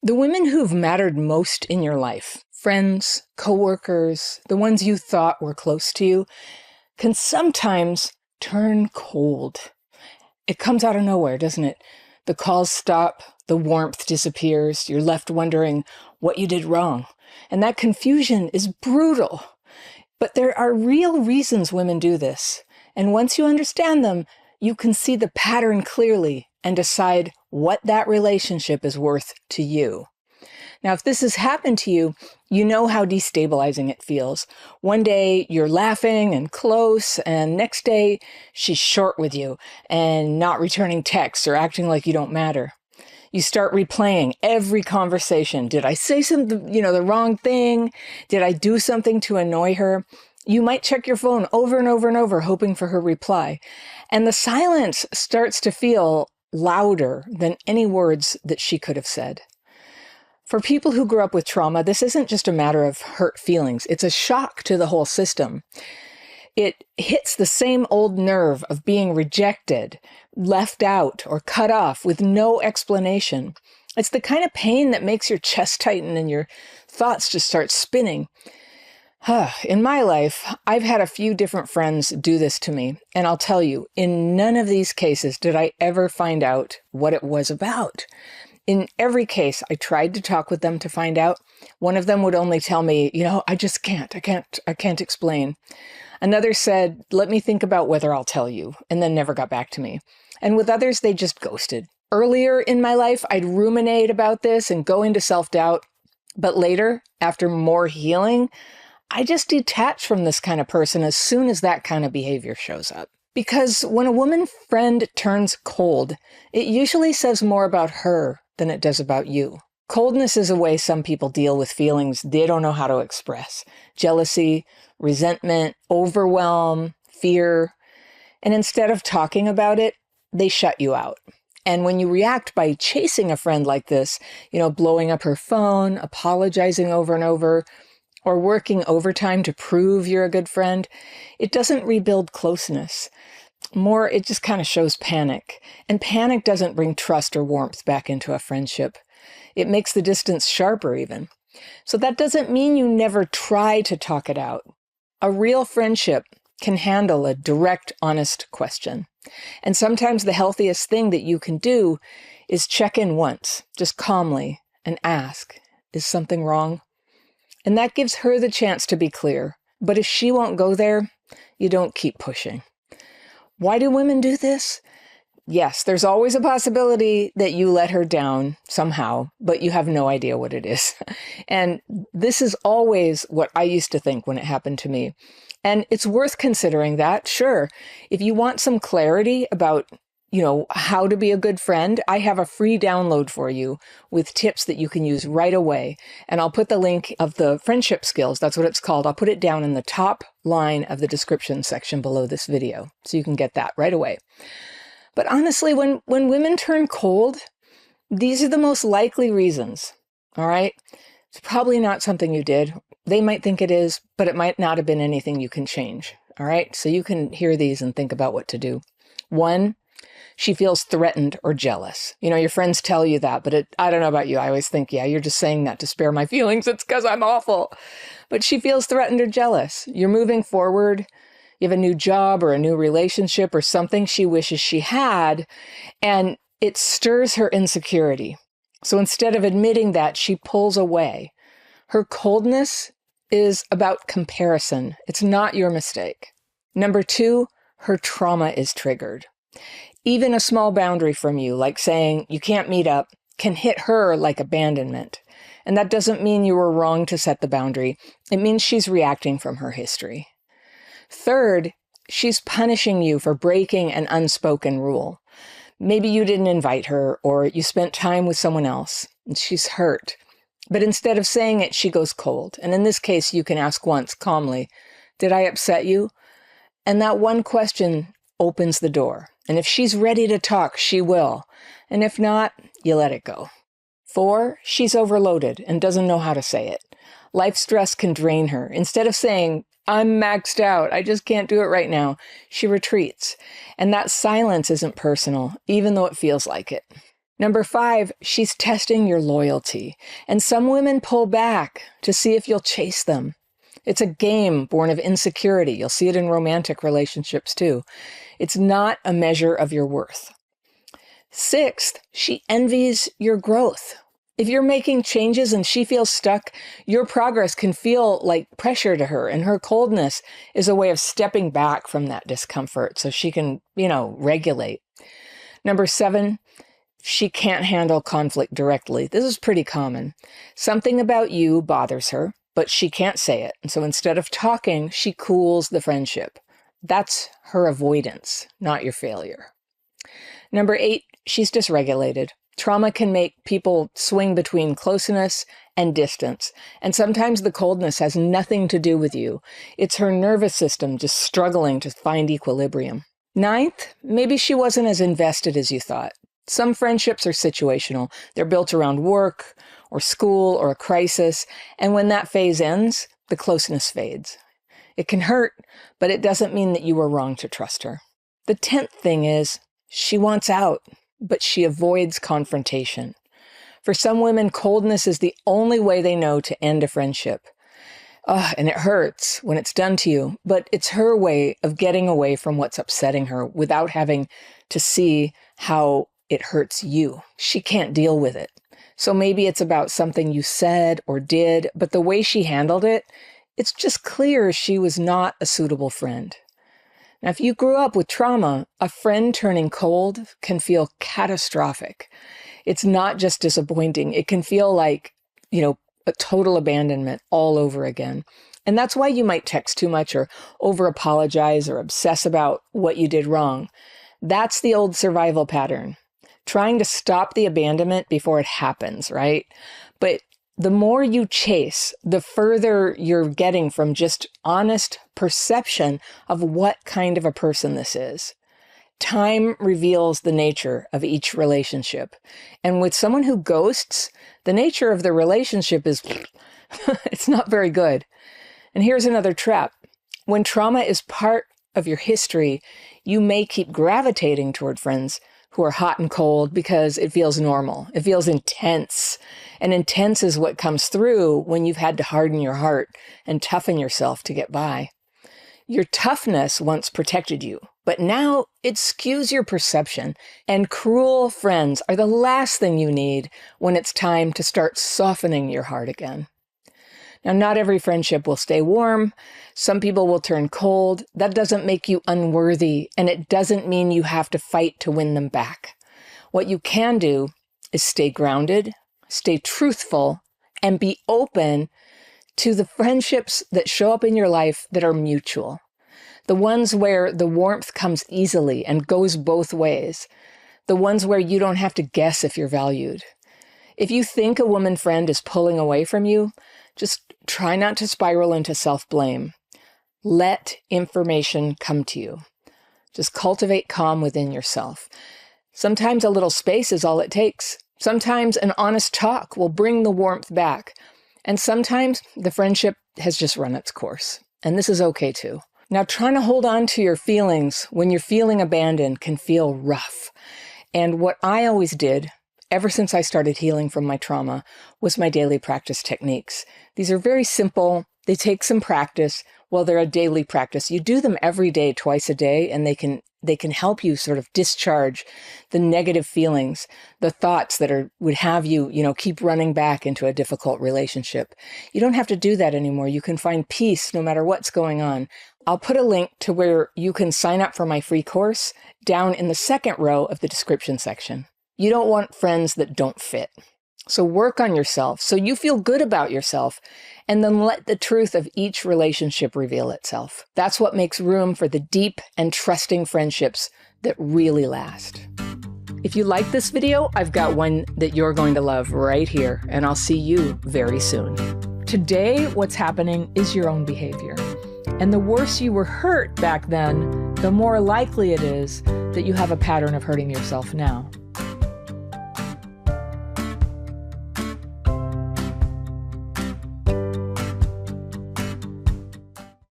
The women who've mattered most in your life, friends, coworkers, the ones you thought were close to you, can sometimes turn cold. It comes out of nowhere, doesn't it? The calls stop, the warmth disappears, you're left wondering what you did wrong. And that confusion is brutal. But there are real reasons women do this. And once you understand them, you can see the pattern clearly and decide what that relationship is worth to you. Now, if this has happened to you, you know how destabilizing it feels. One day you're laughing and close, and next day she's short with you and not returning texts or acting like you don't matter. You start replaying every conversation. Did I say something, the wrong thing? Did I do something to annoy her? You might check your phone over and over and over, hoping for her reply. And the silence starts to feel louder than any words that she could have said. For people who grew up with trauma, this isn't just a matter of hurt feelings. It's a shock to the whole system. It hits the same old nerve of being rejected, left out, or cut off with no explanation. It's the kind of pain that makes your chest tighten and your thoughts just start spinning. In my life, I've had a few different friends do this to me, and I'll tell you, in none of these cases did I ever find out what it was about. In every case, I tried to talk with them to find out. One of them would only tell me, I just can't. I can't explain. Another said, let me think about whether I'll tell you, and then never got back to me. And with others, they just ghosted. Earlier in my life, I'd ruminate about this and go into self-doubt. But later, after more healing, I just detach from this kind of person as soon as that kind of behavior shows up. Because when a woman friend turns cold, it usually says more about her than it does about you. Coldness is a way some people deal with feelings they don't know how to express. Jealousy, resentment, overwhelm, fear. And instead of talking about it, they shut you out. And when you react by chasing a friend like this, blowing up her phone, apologizing over and over, or working overtime to prove you're a good friend, it doesn't rebuild closeness. More, it just kind of shows panic. And panic doesn't bring trust or warmth back into a friendship. It makes the distance sharper even. So that doesn't mean you never try to talk it out. A real friendship can handle a direct, honest question. And sometimes the healthiest thing that you can do is check in once, just calmly, and ask, is something wrong? And that gives her the chance to be clear. But if she won't go there, you don't keep pushing. Why do women do this? Yes, there's always a possibility that you let her down somehow, but you have no idea what it is. And this is always what I used to think when it happened to me. And it's worth considering that, sure. If you want some clarity about how to be a good friend, I have a free download for you with tips that you can use right away. And I'll put the link of the friendship skills, that's what it's called. I'll put it down in the top line of the description section below this video, so you can get that right away. But honestly, when women turn cold, these are the most likely reasons, all right? It's probably not something you did. They might think it is, but it might not have been anything you can change, all right? So you can hear these and think about what to do. 1, she feels threatened or jealous. Your friends tell you that, but I don't know about you. I always think, yeah, you're just saying that to spare my feelings. It's because I'm awful. But she feels threatened or jealous. You're moving forward. You have a new job or a new relationship or something she wishes she had, and it stirs her insecurity. So instead of admitting that, she pulls away. Her coldness is about comparison. It's not your mistake. Number 2, her trauma is triggered. Even a small boundary from you, like saying you can't meet up, can hit her like abandonment. And that doesn't mean you were wrong to set the boundary. It means she's reacting from her history. 3rd, she's punishing you for breaking an unspoken rule. Maybe you didn't invite her, or you spent time with someone else, and she's hurt. But instead of saying it, she goes cold. And in this case, you can ask once calmly, did I upset you? And that one question opens the door. And if she's ready to talk, she will. And if not, you let it go. 4, she's overloaded and doesn't know how to say it. Life stress can drain her. Instead of saying, I'm maxed out, I just can't do it right now, she retreats. And that silence isn't personal, even though it feels like it. Number 5, she's testing your loyalty. And some women pull back to see if you'll chase them. It's a game born of insecurity. You'll see it in romantic relationships too. It's not a measure of your worth. 6th, she envies your growth. If you're making changes and she feels stuck, your progress can feel like pressure to her, and her coldness is a way of stepping back from that discomfort so she can, regulate. Number 7, she can't handle conflict directly. This is pretty common. Something about you bothers her, but she can't say it. And so instead of talking, she cools the friendship. That's her avoidance, not your failure. Number 8, she's dysregulated. Trauma can make people swing between closeness and distance. And sometimes the coldness has nothing to do with you. It's her nervous system just struggling to find equilibrium. 9th, maybe she wasn't as invested as you thought. Some friendships are situational. They're built around work or school or a crisis. And when that phase ends, the closeness fades. It can hurt, but it doesn't mean that you were wrong to trust her. The 10th thing is she wants out, but she avoids confrontation. For some women, coldness is the only way they know to end a friendship. And it hurts when it's done to you, but it's her way of getting away from what's upsetting her without having to see how it hurts you. She can't deal with it. So maybe it's about something you said or did, but the way she handled it, it's just clear she was not a suitable friend. Now, if you grew up with trauma, a friend turning cold can feel catastrophic. It's not just disappointing. It can feel like, a total abandonment all over again. And that's why you might text too much or over-apologize or obsess about what you did wrong. That's the old survival pattern. Trying to stop the abandonment before it happens, right? But the more you chase, the further you're getting from just honest perception of what kind of a person this is. Time reveals the nature of each relationship. And with someone who ghosts, the nature of the relationship is, it's not very good. And here's another trap. When trauma is part of your history, you may keep gravitating toward friends who are hot and cold because it feels normal. It feels intense. And intense is what comes through when you've had to harden your heart and toughen yourself to get by. Your toughness once protected you, but now it skews your perception. And cruel friends are the last thing you need when it's time to start softening your heart again. Now, not every friendship will stay warm. Some people will turn cold. That doesn't make you unworthy, and it doesn't mean you have to fight to win them back. What you can do is stay grounded, stay truthful, and be open to the friendships that show up in your life that are mutual. The ones where the warmth comes easily and goes both ways. The ones where you don't have to guess if you're valued. If you think a woman friend is pulling away from you, just try not to spiral into self-blame. Let information come to you. Just cultivate calm within yourself. Sometimes a little space is all it takes. Sometimes an honest talk will bring the warmth back. And sometimes the friendship has just run its course. And this is okay too. Now, trying to hold on to your feelings when you're feeling abandoned can feel rough. And what I always did, ever since I started healing from my trauma, was my daily practice techniques. These are very simple. They take some practice. Well, they're a daily practice. You do them every day, twice a day, and they can help you sort of discharge the negative feelings, the thoughts that would have you, keep running back into a difficult relationship. You don't have to do that anymore. You can find peace no matter what's going on. I'll put a link to where you can sign up for my free course down in the second row of the description section. You don't want friends that don't fit. So work on yourself so you feel good about yourself, and then let the truth of each relationship reveal itself. That's what makes room for the deep and trusting friendships that really last. If you like this video, I've got one that you're going to love right here, and I'll see you very soon. Today, what's happening is your own behavior. And the worse you were hurt back then, the more likely it is that you have a pattern of hurting yourself now.